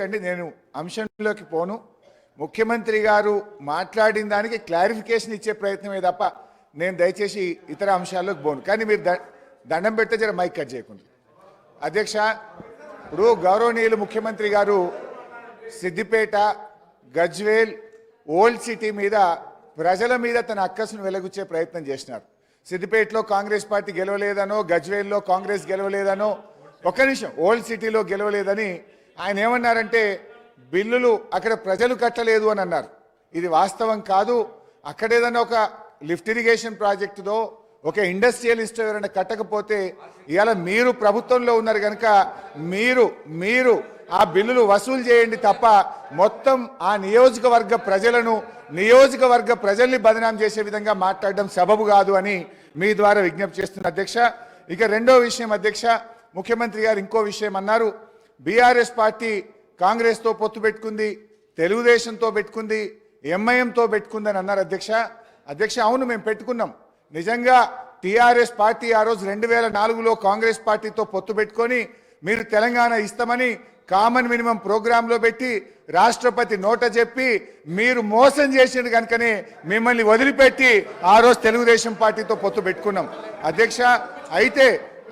అండి నేను అంశంలోకి పోను. ముఖ్యమంత్రి గారు మాట్లాడిన దానికి క్లారిఫికేషన్ ఇచ్చే ప్రయత్నమే తప్ప నేను దయచేసి ఇతర అంశాల్లోకి పోను. కానీ మీరు దండం పెడితే జర మైక్ కట్ చేయకుండా. అధ్యక్ష, ఇప్పుడు గౌరవనీయులు ముఖ్యమంత్రి గారు సిద్దిపేట, గజ్వేల్, ఓల్డ్ సిటీ మీద ప్రజల మీద తన అక్కసును వెలగుచ్చే ప్రయత్నం చేసినారు. సిద్దిపేటలో కాంగ్రెస్ పార్టీ గెలవలేదనో, గజ్వేల్లో కాంగ్రెస్ గెలవలేదనో, ఒక్క నిమిషం, ఓల్డ్ సిటీలో గెలవలేదని ఆయన ఏమన్నారంటే బిల్లులు అక్కడ ప్రజలు కట్టలేదు అని అన్నారు. ఇది వాస్తవం కాదు. అక్కడ ఏదైనా ఒక లిఫ్ట్ ఇరిగేషన్ ప్రాజెక్టుదో ఒక ఇండస్ట్రియలిస్ట్ ఎవరైనా కట్టకపోతే ఇవాళ మీరు ప్రభుత్వంలో ఉన్నారు కనుక మీరు ఆ బిల్లులు వసూలు చేయండి తప్ప మొత్తం ఆ నియోజకవర్గ ప్రజల్ని బదనాం చేసే విధంగా మాట్లాడడం సబబు కాదు అని మీ ద్వారా విజ్ఞప్తి చేస్తున్న అధ్యక్ష. ఇక రెండో విషయం అధ్యక్ష, ముఖ్యమంత్రి గారు ఇంకో విషయం అన్నారు. బీఆర్ఎస్ పార్టీ కాంగ్రెస్తో పొత్తు పెట్టుకుంది, తెలుగుదేశంతో పెట్టుకుంది, ఎంఐఎంతో పెట్టుకుందని అన్నారు అధ్యక్ష. అవును, మేము పెట్టుకున్నాం. నిజంగా టీఆర్ఎస్ పార్టీ ఆ రోజు 2004లో కాంగ్రెస్ పార్టీతో పొత్తు పెట్టుకొని మీరు తెలంగాణ ఇస్తామని కామన్ మినిమం ప్రోగ్రాంలో పెట్టి రాష్ట్రపతి నోట చెప్పి మీరు మోసం చేసిండు కనుకనే మిమ్మల్ని వదిలిపెట్టి ఆ రోజు తెలుగుదేశం పార్టీతో పొత్తు పెట్టుకున్నాం అధ్యక్ష.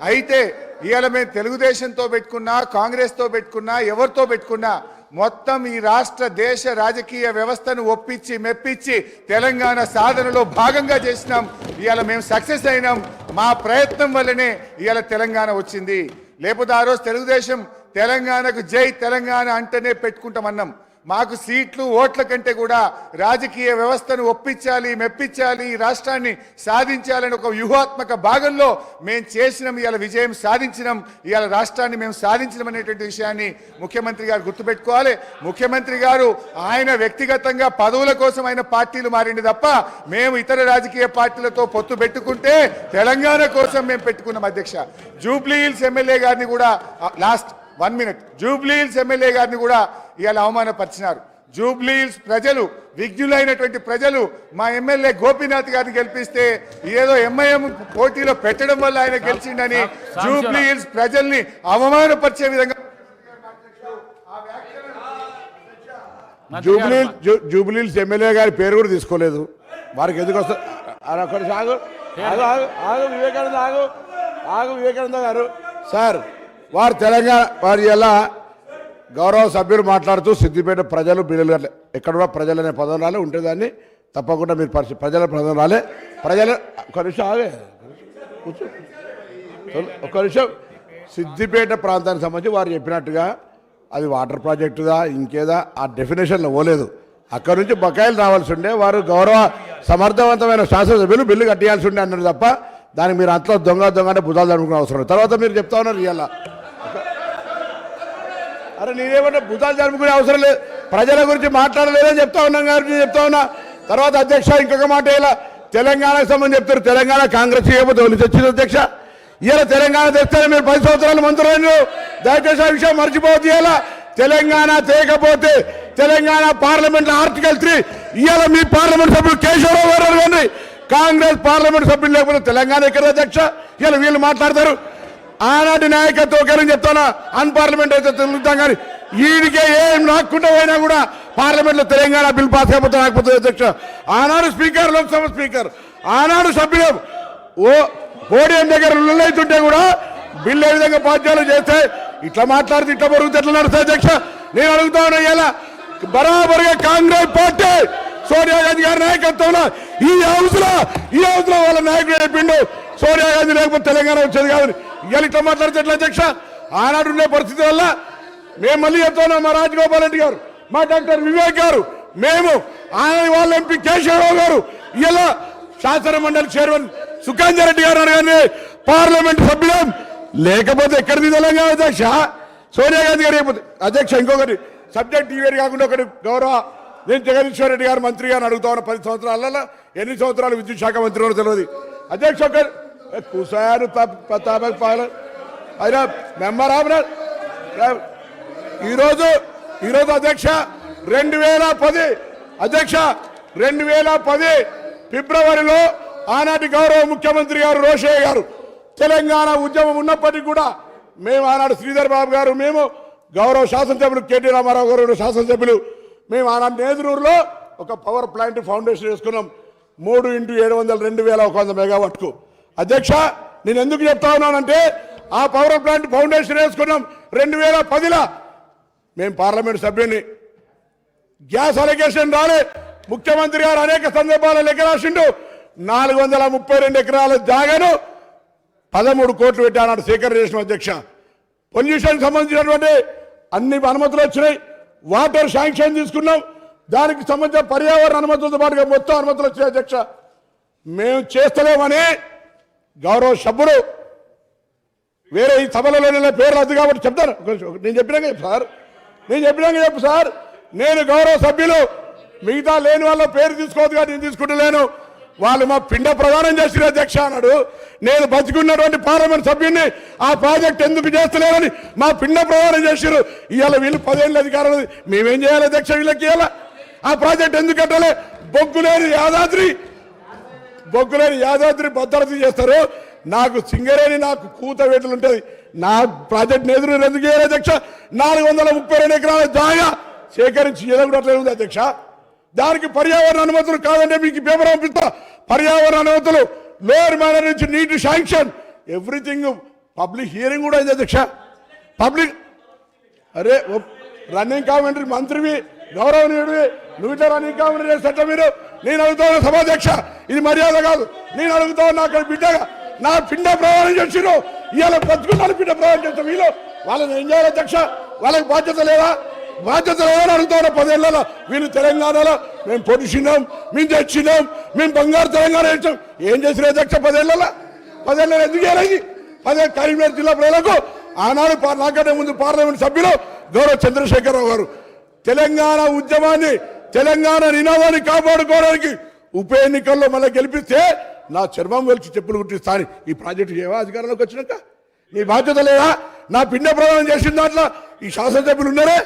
అయితే ఇవాళ మేము తెలుగుదేశంతో పెట్టుకున్నా, కాంగ్రెస్తో పెట్టుకున్నా, ఎవరితో పెట్టుకున్నా మొత్తం ఈ రాష్ట్ర దేశ రాజకీయ వ్యవస్థను ఒప్పించి మెప్పించి తెలంగాణ సాధనలో భాగంగా చేసినాం. ఇవాళ మేము సక్సెస్ అయినాం. మా ప్రయత్నం వల్లనే ఇవాళ తెలంగాణ వచ్చింది. లేకపోతే ఆ రోజు తెలుగుదేశం తెలంగాణకు జై తెలంగాణ అంటేనే పెట్టుకుంటామన్నాం. మాకు సీట్లు, ఓట్ల కంటే కూడా రాజకీయ వ్యవస్థను ఒప్పించాలి, మెప్పించాలి, ఈ రాష్ట్రాన్ని సాధించాలని ఒక వ్యూహాత్మక భాగంలో మేము చేసినాం. ఇవాళ విజయం సాధించినాం. ఇవాళ రాష్ట్రాన్ని మేము సాధించడం అనేటువంటి విషయాన్ని ముఖ్యమంత్రి గారు గుర్తుపెట్టుకోవాలి. ముఖ్యమంత్రి గారు ఆయన వ్యక్తిగతంగా పదవుల కోసం ఆయన పార్టీలు మారింది తప్ప మేము ఇతర రాజకీయ పార్టీలతో పొత్తు పెట్టుకుంటే తెలంగాణ కోసం మేము పెట్టుకున్నాం అధ్యక్ష. జూబ్లీహిల్స్ ఎమ్మెల్యే గారిని కూడా జూబ్లీహిల్స్ ఎమ్మెల్యే గారిని కూడా ఇవాళ అవమానపరిచినారు. జూబ్లీహిల్స్ ప్రజలు, విజ్ఞులైనటువంటి ప్రజలు మా ఎమ్మెల్యే గోపీనాథ్ గారిని గెలిపిస్తే ఏదో ఎంఐఎం పోటీలో పెట్టడం వల్ల ఆయన గెలిచిండని జూబ్లీహిల్స్ ప్రజల్ని అవమానపరిచే విధంగా జూబ్లీహిల్స్ ఎమ్మెల్యే గారి పేరు కూడా తీసుకోలేదు. వారికి ఎందుకు వస్తారు? వివేకానంద గారు సార్, వారు తెలంగాణ వారి ఎలా గౌరవ సభ్యులు మాట్లాడుతూ సిద్దిపేట ప్రజలు బిల్లులు ఎక్కడ కూడా ప్రజలనే పదం రాలే ఉంటుందాన్ని తప్పకుండా మీరు ప్రజల పదం రాలే. ప్రజలు ఒక నిమిషం సిద్దిపేట ప్రాంతానికి సంబంధించి వారు చెప్పినట్టుగా అది వాటర్ ప్రాజెక్టుదా ఇంకేదా ఆ డెఫినేషన్లో పోలేదు. అక్కడ నుంచి బకాయిలు రావాల్సి ఉండే వారు గౌరవ సమర్థవంతమైన శాసనసభ్యులు బిల్లు కట్టియాల్సి ఉండే అన్నారు తప్ప దానికి మీరు అంతలో దొంగ అంటే భుజాలు జరుపుకునే అవసరం. తర్వాత మీరు చెప్తా ఉన్నారు ఇవాళ, అరే నేనేమన్నా భుజాలు జరుపుకునే అవసరం లేదు, ప్రజల గురించి మాట్లాడలేదని చెప్తా ఉన్నాం కాబట్టి చెప్తా ఉన్నా. తర్వాత అధ్యక్ష ఇంకొక మాట, ఇలా తెలంగాణకు సంబంధించి చెప్తారు. తెలంగాణ కాంగ్రెస్ చేయకపోతే వాళ్ళు తెచ్చింది అధ్యక్ష. ఇలా తెలంగాణ తెస్తే మీరు 10 సంవత్సరాలు మంత్రులు, దయచేసి ఆ విషయం మర్చిపోవద్దు. ఇలా తెలంగాణ తేకపోతే తెలంగాణ పార్లమెంట్ ఆర్టికల్ 3 ఇవాళ మీ పార్లమెంట్ సభ్యులు కేశవరావు గారు కానీ కాంగ్రెస్ పార్లమెంట్ సభ్యులు లేకపోతే తెలంగాణ ఎక్కడ అధ్యక్ష? ఇలా వీళ్ళు మాట్లాడతారు. ఆనాటి నాయకత్వం ఒకరని చెప్తానా, అన్పార్లమెంట్ అయితే తెలుగుతాం కానీ వీడికే ఏం రాకుండా పోయినా కూడా పార్లమెంట్లో తెలంగాణ బిల్ పాస్ అయిపోతే రాకపోతుంది అధ్యక్ష. ఆనాడు స్పీకర్, లోక్సభ స్పీకర్, ఆనాడు సభ్యులు పోడియం దగ్గర అవుతుంటే కూడా బిల్లు ఏ విధంగా పాఠ్యాలు చేస్తే ఇట్లా మాట్లాడితే ఇట్లా బరుగుతే ఎట్లా నడుస్తుంది అధ్యక్ష? నేను అడుగుతా ఉన్నా, ఇలా బరాబరుగా కాంగ్రెస్ పార్టీ సోనియా గాంధీ గారి నాయకత్వంలో ఈ హౌస్ లో వాళ్ళ నాయకుడు చెప్పిండు సోనియా గాంధీ లేకపోతే తెలంగాణ వచ్చేది కాదని. ఇవాళ ఇట్లా మాట్లాడితే ఎట్లా అధ్యక్ష? ఆనాడు ఉండే పరిస్థితి వల్ల మేము మళ్ళీ చెప్తా ఉన్నాం, మా రాజగోపాల్ రెడ్డి గారు, మా డాక్టర్ వివేక్ గారు, మేము ఆనాడు వాళ్ళ ఎంపీ కేశవరావు గారు, ఇలా శాసన మండలి చైర్మన్ సుఖాంజర్ రెడ్డి గారు కానీ పార్లమెంట్ సభ్యులం లేకపోతే ఎక్కడిది తెలంగాణ అధ్యక్ష? సోనియా గాంధీ గారు లేకపోతే అధ్యక్ష. ఇంకొకటి సబ్జెక్ట్ ఈవేరు కాకుండా ఒకటి గౌరవ నేను జగదీశ్వర్ రెడ్డి గారు మంత్రి గారిని అడుగుతా ఉన్నా, 10 సంవత్సరాలలో ఎన్ని సంవత్సరాలు విద్యుత్ శాఖ మంత్రి వారు తెలియదు అధ్యక్ష. కుసారు అయినా మెంబర్ ఈరోజు అధ్యక్ష 2010 అధ్యక్ష 2010 ఫిబ్రవరిలో ఆనాటి గౌరవ ముఖ్యమంత్రి గారు రోషయ్య గారు తెలంగాణ ఉద్యమం ఉన్నప్పటికీ కూడా మేము ఆనాడు శ్రీధర్ బాబు గారు మేము గౌరవ శాసనసభ్యులు కేటీ రామారావు గారు శాసనసభ్యులు మేము ఆనాడు నేదురూరులో ఒక పవర్ ప్లాంట్ ఫౌండేషన్ వేసుకున్నాం 3x700 2100 మెగావాట్కు. అధ్యక్ష నేను ఎందుకు చెప్తా ఉన్నానంటే ఆ పవర్ ప్లాంట్ ఫౌండేషన్ వేసుకున్నాం 2010లో. మేము పార్లమెంట్ సభ్యుని గ్యాస్ అలిగేషన్ రాలే. ముఖ్యమంత్రి గారు అనేక సందర్భాల్లో లెక్క రాసిండు. 432 ఎకరాల జాగాను 13 కోట్లు పెట్టి ఆనాడు సేకరణ చేసిన అధ్యక్ష. పొల్యూషన్ సంబంధించినటువంటి అన్ని అనుమతులు వచ్చినాయి. వాటర్ శాంక్షన్ తీసుకున్నాం. దానికి సంబంధించిన పర్యావరణ అనుమతులతో పాటుగా మొత్తం అనుమతులు వచ్చినాయి అధ్యక్ష. మేము చేస్తలేమని గౌరవ సభ్యులు వేరే ఈ సభలలో పేర్లు వద్దు కాబట్టి చెప్తారు. నేను చెప్పినాక చెప్పు సార్, నేను చెప్పినాక చెప్పు సార్. నేను గౌరవ సభ్యులు మిగతా లేని వాళ్ళ పేరు తీసుకోవద్దు కానీ నేను తీసుకుంటలేను. వాళ్ళు మా పిండ ప్రదానం చేసిన అధ్యక్ష అన్నాడు. నేను బతికున్నటువంటి పార్లమెంట్ సభ్యుని ఆ ప్రాజెక్ట్ ఎందుకు చేస్తలేరని మా పిండ ప్రదానం చేశారు. ఇవాళ వీళ్ళు 10 ఏళ్ళ అధికారం. మేమేం చేయాలి అధ్యక్ష? వీళ్ళకి ఇవాళ ఆ ప్రాజెక్ట్ ఎందుకు కట్టాలి? బొగ్గులేని యాదాద్రి భద్రత చేస్తారు. నాకు సింగరేణి నాకు కూతవేటలు ఉంటుంది. నా ప్రాజెక్ట్ ఎదురు ఎందుకు చేయాలి అధ్యక్ష? 432 ఎకరాల జాగా సేకరించి ఎదగట్లే ఉంది అధ్యక్ష. దానికి పర్యావరణ అనుమతులు కాదంటే మీకు పేపర్ పంపిస్తా. పర్యావరణ అనుమతులు లోయర్ మైనర్ నుంచి నీటి శాంక్షన్ ఎవ్రీథింగ్ పబ్లిక్ హియరింగ్ కూడా అయింది అధ్యక్ష. పబ్లిక్ అరే రన్నింగ్ కామెంటరీ మంత్రివి గౌరవనీయుడివి నువ్వు ఇట్లా రన్నింగ్ కామెంటరీ చేసేట మీరు. నేను అడుగుతాను సభాధ్యక్ష, ఇది మర్యాద కాదు. నేను అడుగుతాను నాకు బిడ్డగా నా పిండ ప్రయాణం చేసిరు. ఇవాళ బతుకున్నాను పిండ ప్రయాణం చేసిన వీళ్ళు వాళ్ళని ఏం చేయాలి అధ్యక్ష? వాళ్ళకి బాధ్యత లేదా? బాధ్యత లేదని అడుగుతారు. 10 ఏళ్లలో వీళ్ళు తెలంగాణలో మేము పొడిచినాం, మేము తెచ్చినాం, మేము బంగారు తెలంగాణ ఇచ్చాం. ఏం చేసిన అధ్యక్ష 10 ఏళ్లలో? 10 ఏళ్ళలో ఎందుకు చేయాలి? 10 కరీంనగర్ జిల్లా ప్రజలకు ఆనాడు నాకంటే ముందు పార్లమెంట్ సభ్యులు గౌరవ చంద్రశేఖరరావు గారు తెలంగాణ ఉద్యమాన్ని తెలంగాణ నినాదాన్ని కాపాడుకోవడానికి ఉప ఎన్నికల్లో మళ్ళీ గెలిపిస్తే నా చర్మం వెలిచి చెప్పులు కుట్టిస్తాను. ఈ ప్రాజెక్టు చేయవా అధికారంలోకి వచ్చినాక? నీ బాధ్యత లేదా? నా పిండ ప్రదానం చేసిన దాంట్లో ఈ శాసనసభ్యులు ఉన్నారే,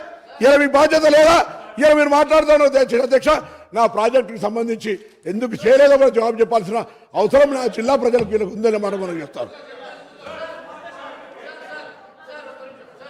ఇలా మీ బాధ్యత లేదా? ఇలా మీరు మాట్లాడుతాను అధ్యక్ష. నా ప్రాజెక్టుకి సంబంధించి ఎందుకు చేయలేదో కూడా జవాబు చెప్పాల్సిన అవసరం నా జిల్లా ప్రజలకు వీళ్ళకు ఉందని మాట మనం చెప్తాను.